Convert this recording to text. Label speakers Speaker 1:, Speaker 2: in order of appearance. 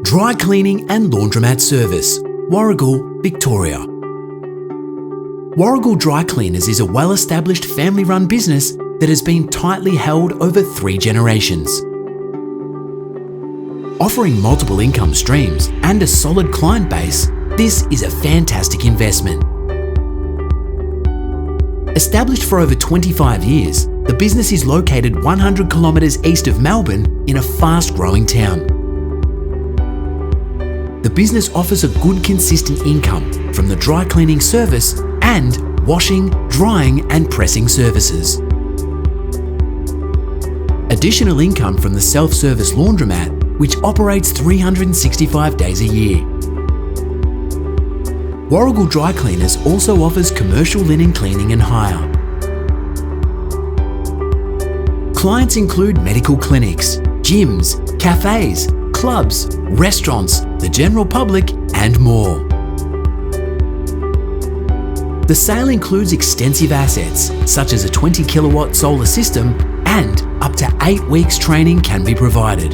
Speaker 1: Dry cleaning and laundromat service, Warragul, Victoria. Warragul Dry Cleaners is a well-established family-run business that has been tightly held over 3 generations. Offering multiple income streams and a solid client base, this is a fantastic investment. Established for over 25 years, the business is located 100 kilometres east of Melbourne in a fast-growing town. The business offers a good consistent income from the dry cleaning service and washing, drying and pressing services. Additional income from the self-service laundromat, which operates 365 days a year. Warragul Dry Cleaners also offers commercial linen cleaning and hire. Clients include medical clinics, gyms, cafes, clubs, restaurants, the general public and more. The sale includes extensive assets such as a 20 kilowatt solar system, and up to 8 weeks training can be provided.